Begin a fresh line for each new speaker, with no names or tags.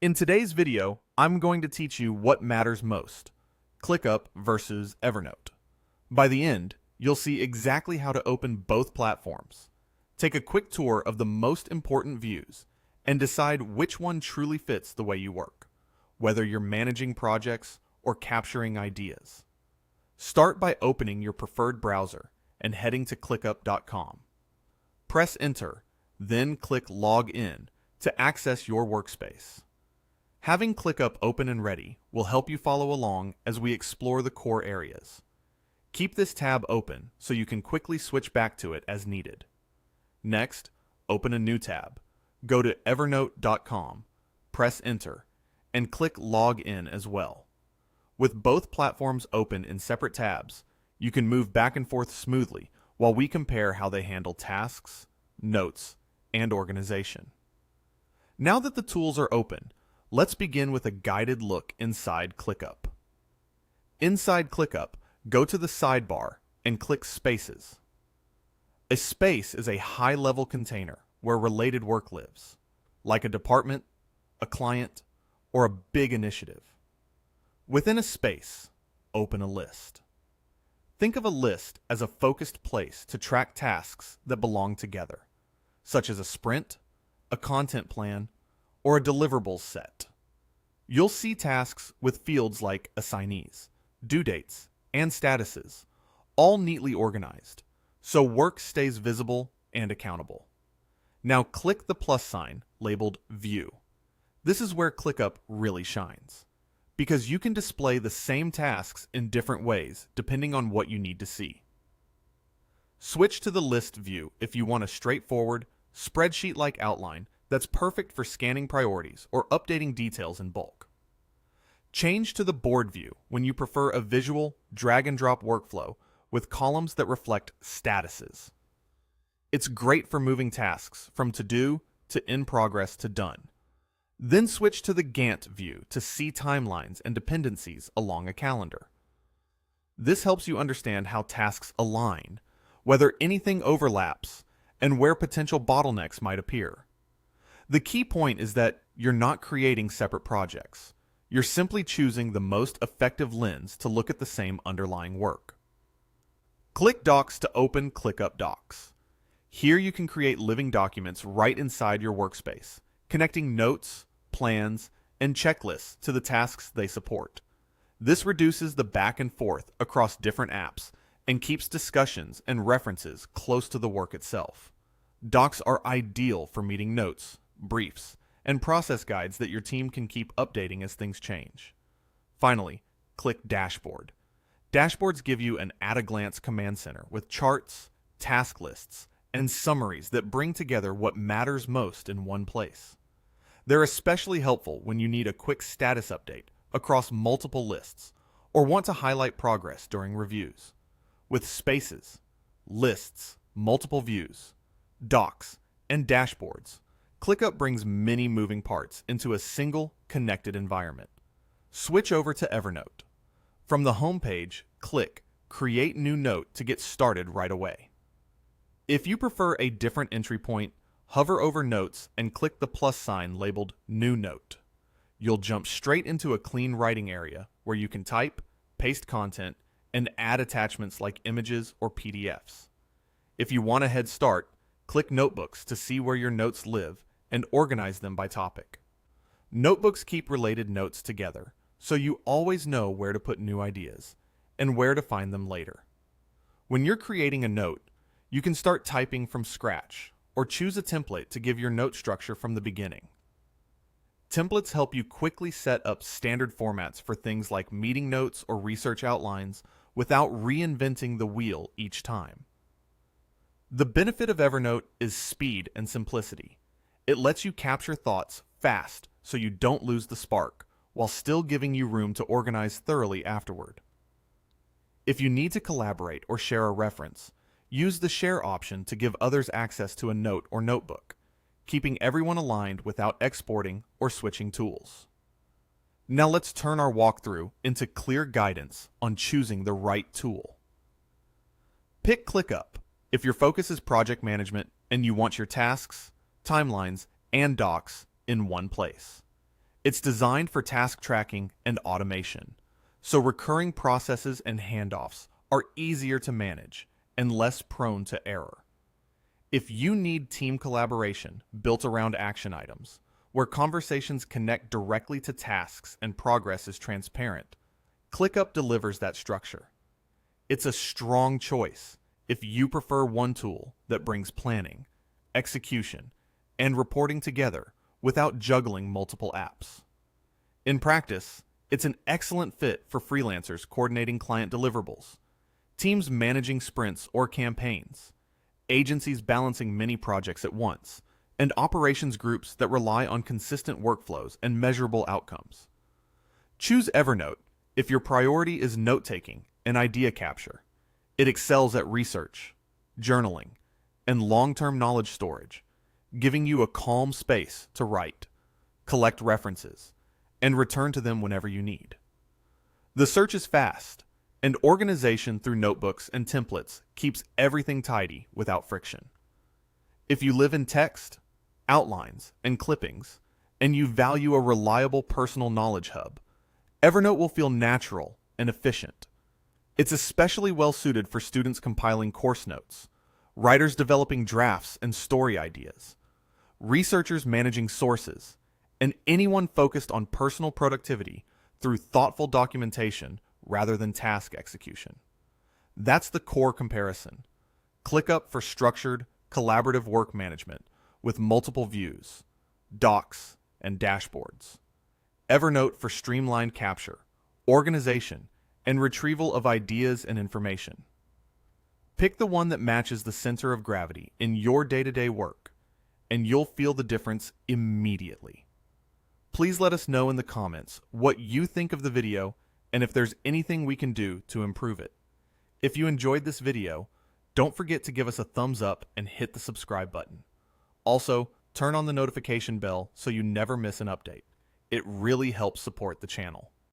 In today's video, I'm going to teach you what matters most, ClickUp versus Evernote. By the end, you'll see exactly how to open both platforms. Take a quick tour of the most important views and decide which one truly fits the way you work, whether you're managing projects or capturing ideas. Start by opening your preferred browser and heading to clickup.com. Press Enter, then click Log In to access your workspace. Having ClickUp open and ready will help you follow along as we explore the core areas. Keep this tab open so you can quickly switch back to it as needed. Next, open a new tab. Go to evernote.com, press Enter, and click Log In as well. With both platforms open in separate tabs, you can move back and forth smoothly while we compare how they handle tasks, notes, and organization. Now that the tools are open, let's begin with a guided look inside ClickUp. Inside ClickUp, go to the sidebar and click Spaces. A space is a high-level container where related work lives, like a department, a client, or a big initiative. Within a space, open a list. Think of a list as a focused place to track tasks that belong together, such as a sprint, a content plan, or a deliverables set. You'll see tasks with fields like assignees, due dates, and statuses, all neatly organized, so work stays visible and accountable. Now click the plus sign labeled View. This is where ClickUp really shines, because you can display the same tasks in different ways depending on what you need to see. Switch to the list view if you want a straightforward, spreadsheet-like outline that's perfect for scanning priorities or updating details in bulk. Change to the board view when you prefer a visual, drag-and-drop workflow with columns that reflect statuses. It's great for moving tasks from to-do to in progress to done. Then switch to the Gantt view to see timelines and dependencies along a calendar. This helps you understand how tasks align, whether anything overlaps, and where potential bottlenecks might appear. The key point is that you're not creating separate projects. You're simply choosing the most effective lens to look at the same underlying work. Click Docs to open ClickUp Docs. Here you can create living documents right inside your workspace, connecting notes, plans, and checklists to the tasks they support. This reduces the back and forth across different apps and keeps discussions and references close to the work itself. Docs are ideal for meeting notes, briefs, and process guides that your team can keep updating as things change. Finally, click Dashboard. Dashboards give you an at-a-glance command center with charts, task lists, and summaries that bring together what matters most in one place. They're especially helpful when you need a quick status update across multiple lists or want to highlight progress during reviews. With spaces, lists, multiple views, docs, and dashboards, ClickUp brings many moving parts into a single, connected environment. Switch over to Evernote. From the home page, click Create New Note to get started right away. If you prefer a different entry point, hover over Notes and click the plus sign labeled New Note. You'll jump straight into a clean writing area where you can type, paste content, and add attachments like images or PDFs. If you want a head start, click Notebooks to see where your notes live and organize them by topic. Notebooks keep related notes together, so you always know where to put new ideas and where to find them later. When you're creating a note, you can start typing from scratch or choose a template to give your note structure from the beginning. Templates help you quickly set up standard formats for things like meeting notes or research outlines without reinventing the wheel each time. The benefit of Evernote is speed and simplicity. It lets you capture thoughts fast so you don't lose the spark, while still giving you room to organize thoroughly afterward. If you need to collaborate or share a reference, use the Share option to give others access to a note or notebook, keeping everyone aligned without exporting or switching tools. Now let's turn our walkthrough into clear guidance on choosing the right tool. Pick ClickUp if your focus is project management and you want your tasks, timelines, and docs in one place. It's designed for task tracking and automation, so recurring processes and handoffs are easier to manage and less prone to error. If you need team collaboration built around action items, where conversations connect directly to tasks and progress is transparent, ClickUp delivers that structure. It's a strong choice if you prefer one tool that brings planning, execution, and reporting together without juggling multiple apps. In practice, it's an excellent fit for freelancers coordinating client deliverables, teams managing sprints or campaigns, agencies balancing many projects at once, and operations groups that rely on consistent workflows and measurable outcomes. Choose Evernote if your priority is note-taking and idea capture. It excels at research, journaling, and long-term knowledge storage, giving you a calm space to write, collect references, and return to them whenever you need. The search is fast, and organization through notebooks and templates keeps everything tidy without friction. If you live in text, outlines, and clippings, and you value a reliable personal knowledge hub, Evernote will feel natural and efficient. It's especially well suited for students compiling course notes, writers developing drafts and story ideas, researchers managing sources, and anyone focused on personal productivity through thoughtful documentation rather than task execution. That's the core comparison. ClickUp for structured, collaborative work management with multiple views, docs, and dashboards. Evernote for streamlined capture, organization, and retrieval of ideas and information. Pick the one that matches the center of gravity in your day-to-day work, and you'll feel the difference immediately. Please let us know in the comments what you think of the video and if there's anything we can do to improve it. If you enjoyed this video, don't forget to give us a thumbs up and hit the subscribe button. Also, turn on the notification bell so you never miss an update. It really helps support the channel.